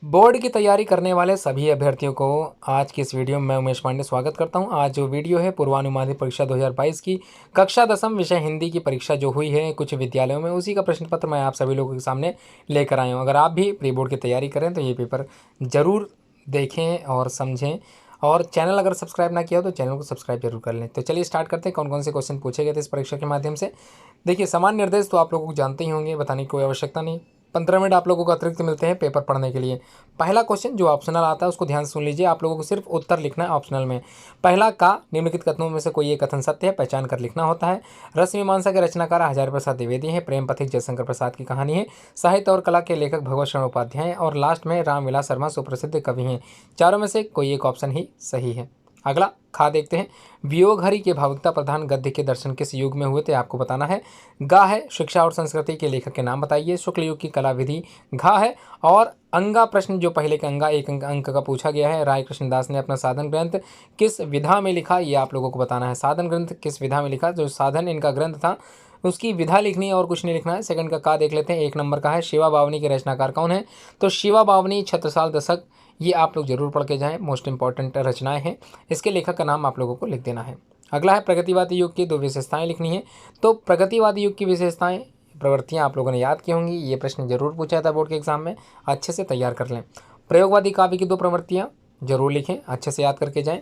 Board की तैयारी करने वाले सभी अभ्यर्थियों को आज की इस वीडियो में मैं उमेश पांडे स्वागत करता हूं। आज जो वीडियो है पूर्वानुमानित परीक्षा 2022 की कक्षा 10वीं विषय हिंदी की परीक्षा जो हुई है कुछ विद्यालयों में, उसी का प्रश्न पत्र मैं आप सभी लोगों के सामने लेकर आया हूं। अगर आप भी प्री बोर्ड की तैयारी करें तो ये पेपर ज़रूर देखें और समझें, और चैनल अगर सब्सक्राइब ना किया हो तो चैनल को सब्सक्राइब जरूर कर लें। तो चलिए स्टार्ट करते हैं कौन कौन से क्वेश्चन पूछे गए थे इस परीक्षा के माध्यम से। देखिए, समान निर्देश तो आप लोगों को जानते ही होंगे, बताने की कोई आवश्यकता नहीं। 15 मिनट आप लोगों को अतिरिक्त मिलते हैं पेपर पढ़ने के लिए। पहला क्वेश्चन जो ऑप्शनल आता है उसको ध्यान से सुन लीजिए, आप लोगों को सिर्फ उत्तर लिखना है ऑप्शनल में। पहला का निम्नलिखित कथनों में से कोई एक कथन सत्य है, पहचान कर लिखना होता है। रस मीमांसा के रचनाकार हजारी प्रसाद द्विवेदी हैं। प्रेम पथिक जयशंकर प्रसाद की कहानी है। साहित्य और कला के लेखक भगवत शरण उपाध्याय हैं। और लास्ट में रामविलास शर्मा सुप्रसिद्ध कवि हैं। चारों में से कोई एक ऑप्शन ही सही है। अगला खा देखते हैं। वियोग हरि के भावुकता प्रधान गद्य के दर्शन किस युग में हुए थे, आपको बताना है। गा है शिक्षा और संस्कृति के लेखक के नाम बताइए। शुक्ल युग की कला विधि घा है। और अंगा प्रश्न जो पहले का अंगा एक अंक का पूछा गया है। राय कृष्णदास ने अपना साधन ग्रंथ किस विधा में लिखा, ये आप लोगों को बताना है। साधन ग्रंथ किस विधा में लिखा, जो साधन इनका ग्रंथ था उसकी विधा लिखनी है और कुछ नहीं लिखना है। सेकंड का देख लेते हैं। एक नंबर का है शिवा बावनी के रचनाकार कौन है, तो शिवा बावनी छत्रसाल दशक, ये आप लोग जरूर पढ़ के जाएं, मोस्ट इंपॉर्टेंट रचनाएं हैं। इसके लेखक का नाम आप लोगों को लिख देना है। अगला है प्रगतिवादी युग की दो विशेषताएं लिखनी है। तो प्रगतिवादी युग की विशेषताएं प्रवृत्तियां आप लोगों ने याद की होंगी, ये प्रश्न जरूर पूछा था बोर्ड के एग्जाम में, अच्छे से तैयार कर लें। प्रयोगवादी काव्य की दो प्रवृत्तियां जरूर लिखें, अच्छे से याद करके जाएं।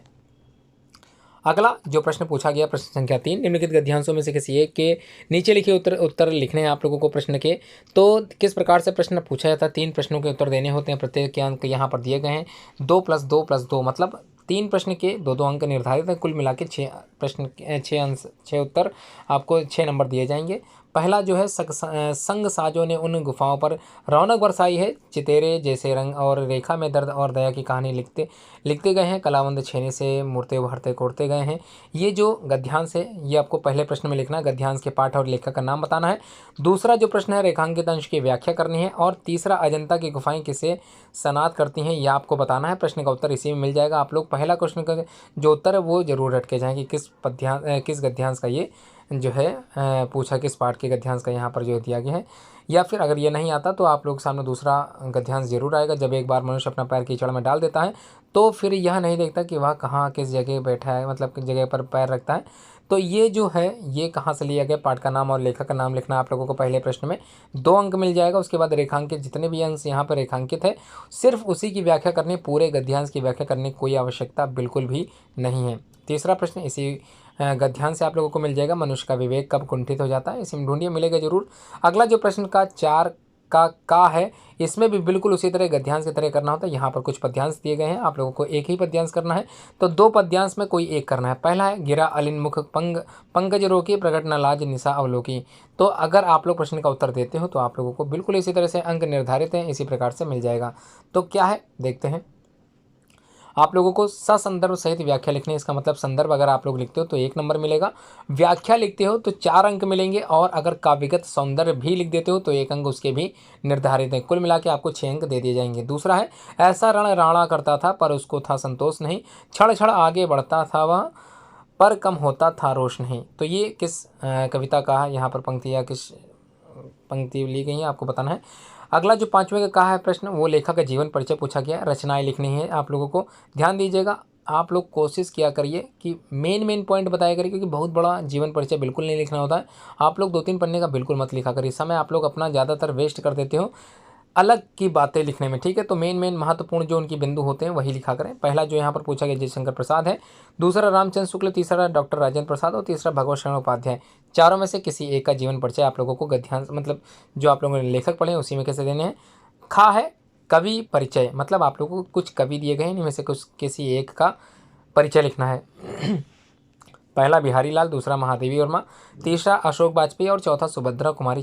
अगला जो प्रश्न पूछा गया प्रश्न संख्या 3, निम्नलिखित गद्यांशों में से किसी एक के नीचे लिखे उत्तर लिखने हैं आप लोगों को प्रश्न के। तो किस प्रकार से प्रश्न पूछा जाता है, 3 प्रश्नों के उत्तर देने होते हैं, प्रत्येक के अंक यहाँ पर दिए गए हैं। 2+2+2 मतलब 3 प्रश्न के 2-2 अंक निर्धारित हैं। कुल मिला के 6 प्रश्न 6 उत्तर आपको 6 नंबर दिए जाएंगे। पहला जो है संग साजों ने उन गुफाओं पर रौनक बरसाई है, चितेरे जैसे रंग और रेखा में दर्द और दया की कहानी लिखते लिखते गए हैं, कलावंद छेने से मूर्ते उभरते कोड़ते गए हैं। ये जो गद्यांश है ये आपको पहले प्रश्न में लिखना है, गद्यांश के पाठ और लेखक का नाम बताना है। दूसरा जो प्रश्न है रेखांकित अंश की व्याख्या करनी है। और तीसरा अजंता की गुफाएं किसे सनात करती हैं, यह आपको बताना है। प्रश्न का उत्तर इसी में मिल जाएगा। आप लोग पहला क्वेश्चन का जो उत्तर है वो जरूर रट के जाएँ कि किस गद्यांश का ये जो है पूछा, किस पाठ के गद्यांश का यहाँ पर जो दिया गया है। या फिर अगर ये नहीं आता तो आप लोग सामने दूसरा गद्यांश जरूर आएगा। जब एक बार मनुष्य अपना पैर कीचड़ में डाल देता है तो फिर यह नहीं देखता कि वह कहाँ किस जगह बैठा है, मतलब किस जगह पर पैर रखता है। तो ये जो है ये कहाँ से लिया गया, पाठ का नाम और लेखक का नाम लिखना आप लोगों को पहले प्रश्न में 2 अंक मिल जाएगा। उसके बाद रेखांकित जितने भी अंश यहाँ पर रेखांकित है सिर्फ उसी की व्याख्या करनी, पूरे गद्यांश की व्याख्या करने की कोई आवश्यकता बिल्कुल भी नहीं है। तीसरा प्रश्न इसी गद्यांश से आप लोगों को मिल जाएगा। मनुष्य का विवेक कब कुंठित हो जाता है, इसमें ढूंढिए, मिलेगा जरूर। अगला जो प्रश्न का 4 का है, इसमें भी बिल्कुल उसी तरह गद्यांश की तरह करना होता है। यहाँ पर कुछ पद्यांश दिए गए हैं, आप लोगों को एक ही पद्यांश करना है। तो 2 पद्यांश में कोई एक करना है। पहला है गिरा अलिन मुख पंकज रोकी प्रकट न लाज निशा अवलोकी। तो अगर आप लोग प्रश्न का उत्तर देते हो तो आप लोगों को बिल्कुल इसी तरह से अंक निर्धारित हैं, इसी प्रकार से मिल जाएगा। तो क्या है देखते हैं। आप लोगों को ससंदर्भ सहित व्याख्या लिखनी है। इसका मतलब संदर्भ अगर आप लोग लिखते हो तो 1 नंबर मिलेगा, व्याख्या लिखते हो तो 4 अंक मिलेंगे, और अगर काव्यगत सौंदर्य भी लिख देते हो तो 1 अंक उसके भी निर्धारित है। कुल मिला के आपको 6 अंक दे दिए जाएंगे। दूसरा है ऐसा रण राणा करता था पर उसको था संतोष नहीं, क्षण क्षण आगे बढ़ता था वह पर कम होता था रोष नहीं। तो ये किस कविता का है, यहाँ पर पंक्ति या किस पंक्ति ली गई है आपको बताना है। अगला जो 5वें का कहा है प्रश्न, वो लेखक का जीवन परिचय पूछा गया है। रचनाएं लिखनी है आप लोगों को, ध्यान दीजिएगा। आप लोग कोशिश किया करिए कि मेन पॉइंट बताया करिए, क्योंकि बहुत बड़ा जीवन परिचय बिल्कुल नहीं लिखना होता है। आप लोग 2-3 पन्ने का बिल्कुल मत लिखा करिए, समय आप लोग अपना ज़्यादातर वेस्ट कर देते हो अलग की बातें लिखने में, ठीक है। तो मेन महत्वपूर्ण जो उनकी बिंदु होते हैं वही लिखा करें। पहला जो यहाँ पर पूछा गया जयशंकर प्रसाद है, दूसरा रामचंद्र शुक्ल, तीसरा डॉक्टर राजेंद्र प्रसाद और तीसरा भगवत शरण उपाध्याय। चारों में से किसी एक का जीवन परिचय आप लोगों को गद्यांश मतलब जो आप लोगों ने लेखक पढ़े उसी में कैसे देने हैं। खा है कवि परिचय, मतलब आप लोगों को कुछ कवि दिए गए हैं, इनमें से कुछ किसी एक का परिचय लिखना है। पहला बिहारी लाल, दूसरा महादेवी वर्मा, तीसरा अशोक वाजपेयी और चौथा सुभद्रा कुमारी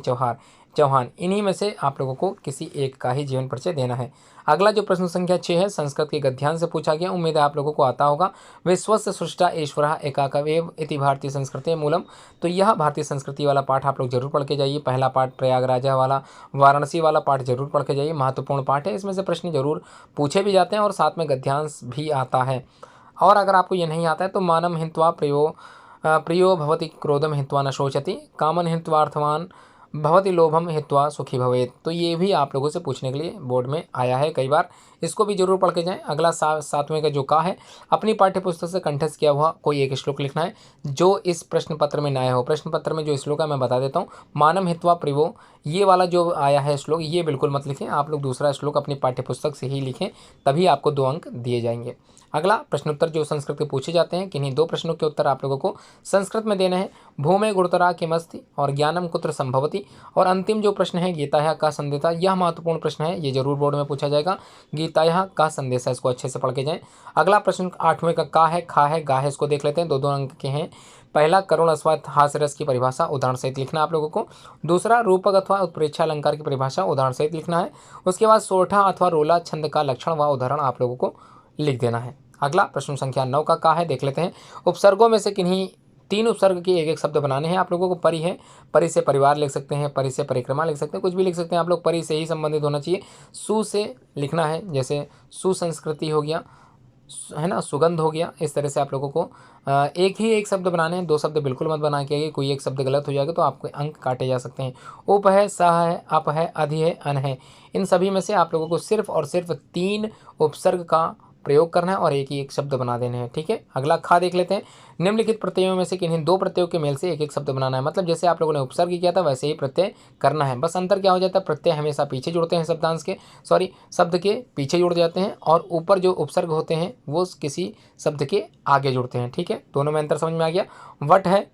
चौहान। इन्हीं में से आप लोगों को किसी एक का ही जीवन परिचय देना है। अगला जो प्रश्न संख्या 6 है, संस्कृत के गद्यांश से पूछा गया, उम्मीद है आप लोगों को आता होगा। विश्वस्य सृष्टा ईश्वरः एकाकवेव इति भारतीय संस्कृति मूलम। तो यह भारतीय संस्कृति वाला पाठ आप लोग जरूर पढ़ के जाइए। पहला पाठ प्रयागराज वाला, वाराणसी वाला पाठ जरूर पढ़ के जाइए, महत्वपूर्ण पाठ है। इसमें से प्रश्न जरूर पूछे भी जाते हैं और साथ में गद्यांश भी आता है। और अगर आपको ये नहीं आता है तो मानम हित्वा प्रियो भवति क्रोधम हित्वा न शोचति, कामन हित्वा अर्थवान भवति लोभम हित्वा सुखी भवेत। तो ये भी आप लोगों से पूछने के लिए बोर्ड में आया है कई बार, इसको भी जरूर पढ़ के जाएं। अगला 7वें का जो का है, अपनी पाठ्यपुस्तक से कंठस्थ किया हुआ कोई एक श्लोक लिखना है जो इस प्रश्न पत्र में न आया हो। प्रश्न पत्र में जो श्लोक है मैं बता देता हूँ, मानम हित्वा प्रिवो, ये वाला जो आया है श्लोक, ये बिल्कुल मत लिखें। आप लोग दूसरा श्लोक अपनी पाठ्यपुस्तक से ही लिखें, तभी आपको 2 अंक दिए जाएंगे। अगला प्रश्नोत्तर जो संस्कृत के पूछे जाते हैं, किन्हीं 2 प्रश्नों के उत्तर आप लोगों को संस्कृत में देने हैं। भूमे गुरुतरा किमस्ति और ज्ञानम कुत्र संभवति। और अंतिम जो प्रश्न है, गीताया का संदेशा, यह महत्वपूर्ण प्रश्न है, ये जरूर बोर्ड में पूछा जाएगा। गीताया का संदेशा, इसको अच्छे से पढ़ के जाएं। अगला प्रश्न 8वें का है, खा है, गा है, इसको देख लेते हैं। 2-2 अंक के हैं। पहला करुण अथवा हास्य रस की परिभाषा उदाहरण सहित लिखना आप लोगों को। दूसरा रूपक अथवा उत्प्रेक्षा अलंकार की परिभाषा उदाहरण सहित लिखना है। उसके बाद सोरठा अथवा रोला छंद का लक्षण व उदाहरण आप लोगों को लिख देना है। अगला प्रश्न संख्या 9 का है, देख लेते हैं। उपसर्गों में से किन्हीं 3 उपसर्ग के एक शब्द बनाने हैं आप लोगों को। परि है, परि से परिवार लिख सकते हैं, परि से परिक्रमा लिख सकते हैं, कुछ भी लिख सकते हैं आप लोग, परि से ही संबंधित होना चाहिए। सु से लिखना है, जैसे सुसंस्कृति हो गया, है ना, सुगंध हो गया। इस तरह से आप लोगों को एक ही एक शब्द बनाने हैं, 2 शब्द बिल्कुल मत बना के आइए, कोई एक शब्द गलत हो जाएगा तो आपके अंक काटे जा सकते हैं। उप है, सह है, अप है, अधि है, अन है, इन सभी में से आप लोगों को सिर्फ और सिर्फ 3 उपसर्ग का प्रयोग करना है और एक ही एक शब्द बना देने हैं, ठीक है। अगला खा देख लेते हैं। निम्नलिखित प्रत्ययों में से किन्हीं 2 प्रत्ययों के मेल से एक एक शब्द बनाना है। मतलब जैसे आप लोगों ने उपसर्ग किया था वैसे ही प्रत्यय करना है, बस अंतर क्या हो जाता है, प्रत्यय हमेशा पीछे जुड़ते हैं, शब्दांश के शब्द के पीछे जुड़ जाते हैं, और ऊपर जो उपसर्ग होते हैं वो किसी शब्द के आगे जुड़ते हैं, ठीक है। दोनों में अंतर समझ में आ गया। वट है,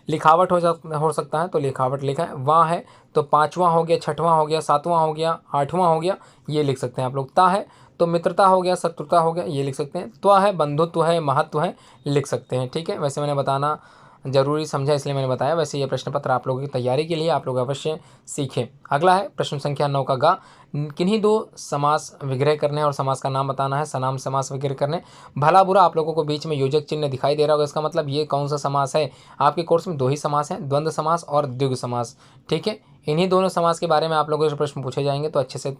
लिखावट हो सकता है तो लिखावट लिखा है। वहाँ है तो 5वां हो गया, 6वां हो गया, 7वां हो गया, 8वां हो गया, ये लिख सकते हैं आप लोग। ता है तो मित्रता हो गया, शत्रुता हो गया, ये लिख सकते हैं। त्वा है, बंधुत्व है, महत्व है, लिख सकते हैं, ठीक है। वैसे मैंने बताना जरूरी समझा इसलिए मैंने बताया। वैसे ये प्रश्न पत्र आप लोगों की तैयारी के लिए आप लोग अवश्य सीखें। अगला है प्रश्न संख्या 9 का गा, किन्हीं 2 समास विग्रह करने और समास का नाम बताना है। सनाम समास विग्रह करने। भला बुरा आप लोगों को बीच में योजक चिन्ह दिखाई दे रहा होगा, इसका मतलब ये कौन सा समास है। आपके कोर्स में 2 ही समास हैं, द्वंद्व समास और द्विगु समास, ठीक है। इन्हीं दोनों समास के बारे में आप लोगों से प्रश्न पूछे जाएंगे, तो अच्छे से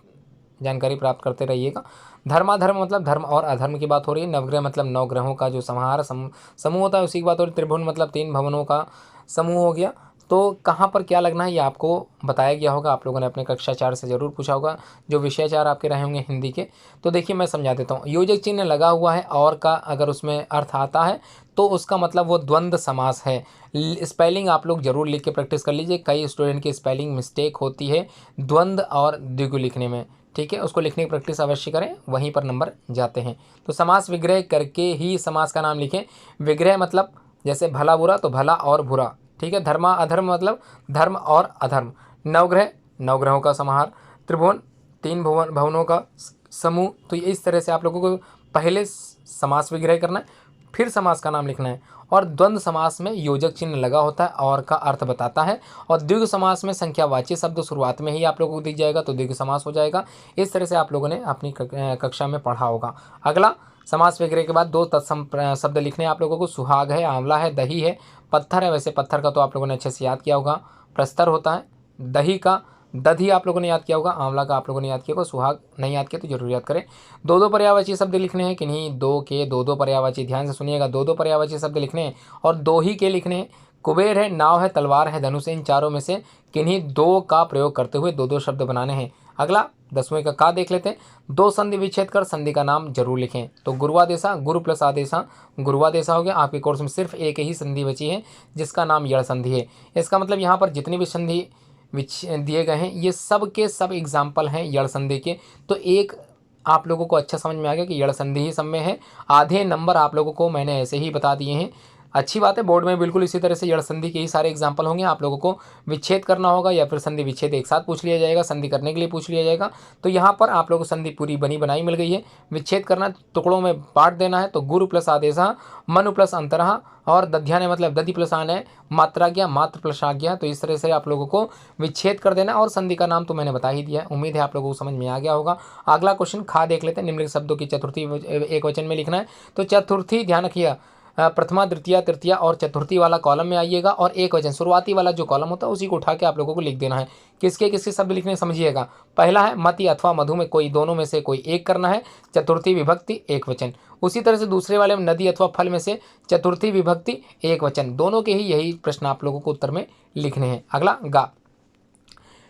जानकारी प्राप्त करते रहिएगा। धर्माधर्म मतलब धर्म और अधर्म की बात हो रही है। नवग्रह मतलब 9 ग्रहों का जो समाहार समूह होता है उसी की बात हो रही है। त्रिभुवन मतलब 3 भवनों का समूह हो गया। तो कहाँ पर क्या लगना है ये आपको बताया गया होगा, आप लोगों ने अपने कक्षा 4 से जरूर पूछा होगा, जो विषय 4 आपके रहे होंगे हिंदी के। तो देखिए मैं समझा देता हूँ। योजक चिन्ह लगा हुआ है और का अगर उसमें अर्थ आता है तो उसका मतलब वो द्वंद्व समास है। स्पेलिंग आप लोग जरूर लिख के प्रैक्टिस कर लीजिए, कई स्टूडेंट की स्पेलिंग मिस्टेक होती है द्वंद्व और द्विगु लिखने में, ठीक है। उसको लिखने की प्रैक्टिस अवश्य करें, वहीं पर नंबर जाते हैं। तो समास विग्रह करके ही समास का नाम लिखें। विग्रह मतलब जैसे भला बुरा तो भला और बुरा, ठीक है। धर्मा अधर्म मतलब धर्म और अधर्म। नवग्रह 9 ग्रहों का समाहार। त्रिभुवन 3 भवनों का समूह। तो इस तरह से आप लोगों को पहले समास विग्रह करना है, फिर समास का नाम लिखना है। और द्वंद्व समास में योजक चिन्ह लगा होता है और का अर्थ बताता है, और द्विगु समास में संख्यावाची शब्द शुरुआत में ही आप लोगों को दिख जाएगा तो द्विगु समास हो जाएगा। इस तरह से आप लोगों ने अपनी कक्षा में पढ़ा होगा। अगला समास विग्रह के बाद 2 तत्सम शब्द लिखने हैं आप लोगों को। सुहाग है, आंवला है, दही है, पत्थर है। वैसे पत्थर का तो आप लोगों ने अच्छे से याद किया होगा, प्रस्तर होता है। दही का दधी आप लोगों ने याद किया होगा, आंवला का आप लोगों ने याद किया होगा, सुहाग नहीं याद किया तो जरूर याद करें। 2-2 पर्यायवाची शब्द लिखने हैं, किन्हीं 2 के 2-2 पर्यायवाची, ध्यान से सुनिएगा, 2-2 पर्यायवाची शब्द लिखने हैं और 2 ही के लिखने हैं। कुबेर है, नाव है, तलवार है, धनुष है, इन चारों में से किन्हीं 2 का प्रयोग करते हुए 2-2 शब्द बनाने हैं। अगला 10वें का देख लेते हैं। 2 संधि विच्छेद कर संधि का नाम जरूर लिखें। तो गुरुवादेशा, गुरु प्लस आदेशा, गुरुवादेशा हो गया। आपके कोर्स में सिर्फ एक ही संधि बची है जिसका नाम यड़ संधि है। इसका मतलब यहाँ पर जितनी भी संधि दिए गए हैं ये सब के सब एग्जाम्पल हैं यड़ संधि के। तो एक आप लोगों को अच्छा समझ में आ गया कि यड़ संधि ही सब में है। आधे नंबर आप लोगों को मैंने ऐसे ही बता दिए हैं। अच्छी बात है, बोर्ड में बिल्कुल इसी तरह से यड़ संधि के ही सारे एग्जाम्पल होंगे। आप लोगों को विच्छेद करना होगा या फिर संधि विच्छेद एक साथ पूछ लिया जाएगा, संधि करने के लिए पूछ लिया जाएगा। तो यहाँ पर आप लोगों को संधि पूरी बनी बनाई मिल गई है। विच्छेद करना, टुकड़ों में बांट देना है। तो गुरु प्लस आदेशा, मनु प्लस अंतरः, और दध्याने मतलब दधि प्लस आने, मात्राज्ञा मात्र प्लस आज्ञा। तो इस तरह से आप लोगों को विच्छेद कर देना। और संधि का नाम तो मैंने बता ही दिया है, उम्मीद है आप लोगों को समझ में आ गया होगा। अगला क्वेश्चन खा देख लेते हैं। निम्नलिखित शब्दों की चतुर्थी एक वचन में लिखना है। तो चतुर्थी ध्यान रखिए, प्रथमा द्वितीय तृतीया और चतुर्थी वाला कॉलम में आइएगा, और एक वचन शुरुआती वाला जो कॉलम होता है उसी को उठा के आप लोगों को लिख देना है। किसके किसके शब्द लिखने समझिएगा। पहला है मति अथवा मधु में कोई दोनों में से कोई एक करना है, चतुर्थी विभक्ति एक वचन। उसी तरह से दूसरे वाले में नदी अथवा फल में से चतुर्थी विभक्ति एक वचन। दोनों के ही यही प्रश्न आप लोगों को उत्तर में लिखने हैं। अगला गा,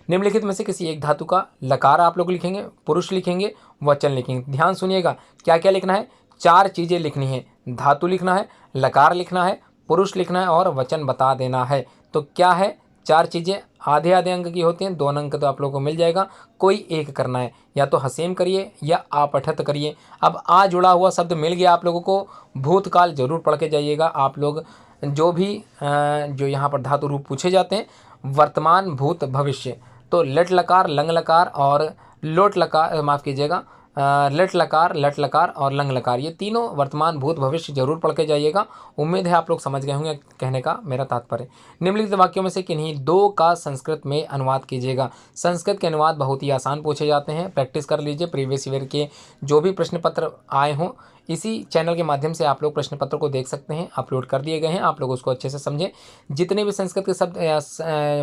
निम्नलिखित में से किसी एक धातु का लकार आप लोग लिखेंगे, पुरुष लिखेंगे, वचन लिखेंगे। ध्यान सुनिएगा, क्या क्या लिखना है, 4 चीज़ें लिखनी है। धातु लिखना है, लकार लिखना है, पुरुष लिखना है और वचन बता देना है। तो क्या है, 4 चीज़ें आधे आधे अंक की होती हैं, 2 अंक तो आप लोगों को मिल जाएगा, कोई एक करना है, या तो हसेम करिए या आपठत करिए। अब आ जुड़ा हुआ शब्द मिल गया आप लोगों को, भूतकाल जरूर पढ़ के जाइएगा आप लोग। जो भी जो यहाँ पर धातु रूप पूछे जाते हैं, वर्तमान, भूत, भविष्य, तो लट लकार, लंग लकार और लोट लकार, माफ़ कीजिएगा, लट लकार, लट लकार और लंग लकार, ये तीनों वर्तमान, भूत, भविष्य जरूर पढ़ के जाइएगा। उम्मीद है आप लोग समझ गए होंगे कहने का मेरा तात्पर्य। निम्नलिखित वाक्यों में से किन्हीं 2 का संस्कृत में अनुवाद कीजिएगा। संस्कृत के अनुवाद बहुत ही आसान पूछे जाते हैं, प्रैक्टिस कर लीजिए। प्रीवियस ईयर के जो भी प्रश्न पत्र आए हों, इसी चैनल के माध्यम से आप लोग प्रश्न पत्र को देख सकते हैं, अपलोड कर दिए गए हैं, आप लोग उसको अच्छे से समझें। जितने भी संस्कृत के शब्द या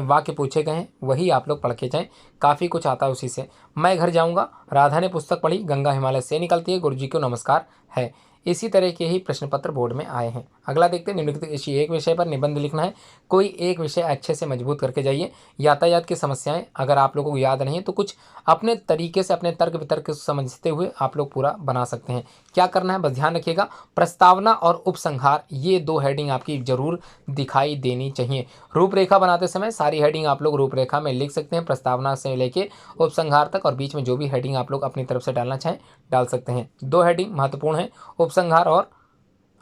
वाक्य पूछे गए हैं वही आप लोग पढ़ के जाएँ, काफ़ी कुछ आता है उसी से। मैं घर जाऊँगा, राधा ने पुस्तक पढ़ी, गंगा हिमालय से निकलती है, गुरुजी को नमस्कार है। इसी तरह के ही प्रश्न पत्र बोर्ड में आए हैं। अगला देखते हैं, निम्नलिखित किसी एक विषय पर निबंध लिखना है। कोई एक विषय अच्छे से मजबूत करके जाइए। यातायात की समस्याएं अगर आप लोगों को याद नहीं है तो कुछ अपने तरीके से, अपने तर्क वितर्क समझते हुए आप लोग पूरा बना सकते हैं। क्या करना है, बस ध्यान रखिएगा, प्रस्तावना और उपसंहार, ये 2 हेडिंग आपकी जरूर दिखाई देनी चाहिए। रूपरेखा बनाते समय सारी हेडिंग आप लोग रूपरेखा में लिख सकते हैं, प्रस्तावना से लेके उपसंहार तक, और बीच में जो भी हेडिंग आप लोग अपनी तरफ से डालना चाहें डाल सकते हैं। 2 हेडिंग महत्वपूर्ण है, उपसंहार और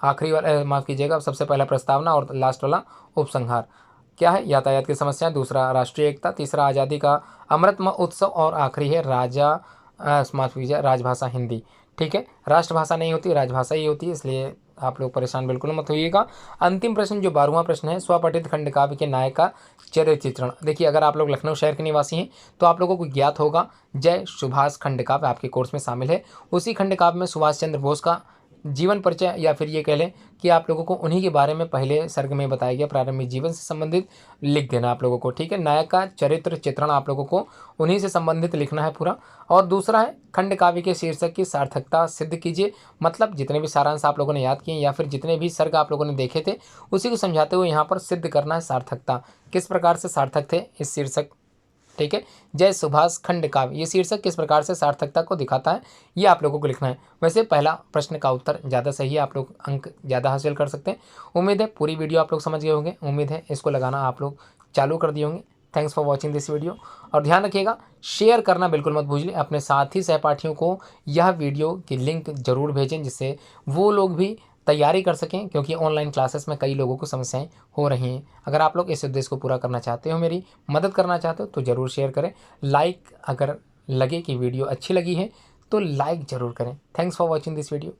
आखिरी वाला, माफ़ कीजिएगा, सबसे पहला प्रस्तावना और लास्ट वाला उपसंहार। क्या है, यातायात की समस्या, दूसरा राष्ट्रीय एकता, तीसरा आज़ादी का अमृत महोत्सव और आखिरी है माफ़ कीजिए, राजभाषा हिंदी। ठीक है, राष्ट्रभाषा नहीं होती, राजभाषा ही होती है, इसलिए आप लोग परेशान बिल्कुल मत होइएगा। अंतिम प्रश्न जो 12वां प्रश्न है, स्वपठित खंडकाव्य के नायक का चरित्र चित्रण। देखिए, अगर आप लोग लखनऊ शहर के निवासी हैं तो आप लोगों को ज्ञात होगा, जय सुभाष खंडकाव्य आपके कोर्स में शामिल है। उसी खंडकाव्य में सुभाष चंद्र बोस का जीवन परिचय, या फिर ये कह लें कि आप लोगों को उन्हीं के बारे में पहले सर्ग में बताया गया प्रारंभिक जीवन से संबंधित लिख देना आप लोगों को। ठीक है, नायक का चरित्र चित्रण आप लोगों को उन्हीं से संबंधित लिखना है पूरा। और दूसरा है, खंड काव्य के शीर्षक की सार्थकता सिद्ध कीजिए। मतलब जितने भी सारांश आप लोगों ने याद किए या फिर जितने भी सर्ग आप लोगों ने देखे थे, उसी को समझाते हुए यहाँ पर सिद्ध करना है सार्थकता, किस प्रकार से सार्थक थे इस शीर्षक। ठीक है, जय सुभाष खंड काव्य, ये शीर्षक किस प्रकार से सार्थकता को दिखाता है, ये आप लोगों को लिखना है। वैसे पहला प्रश्न का उत्तर ज़्यादा सही है, आप लोग अंक ज़्यादा हासिल कर सकते हैं। उम्मीद है पूरी वीडियो आप लोग समझ गए होंगे, उम्मीद है इसको लगाना आप लोग चालू कर दिए होंगे। Thanks for watching this video, और ध्यान रखिएगा शेयर करना बिल्कुल मत भूलिए। अपने साथी सहपाठियों को यह वीडियो की लिंक जरूर भेजें, जिससे वो लोग भी तैयारी कर सकें, क्योंकि ऑनलाइन क्लासेस में कई लोगों को समस्याएं हो रही हैं। अगर आप लोग इस उद्देश्य को पूरा करना चाहते हो, मेरी मदद करना चाहते हो, तो ज़रूर शेयर करें। लाइक, अगर लगे कि वीडियो अच्छी लगी है तो लाइक ज़रूर करें। Thanks for watching this video.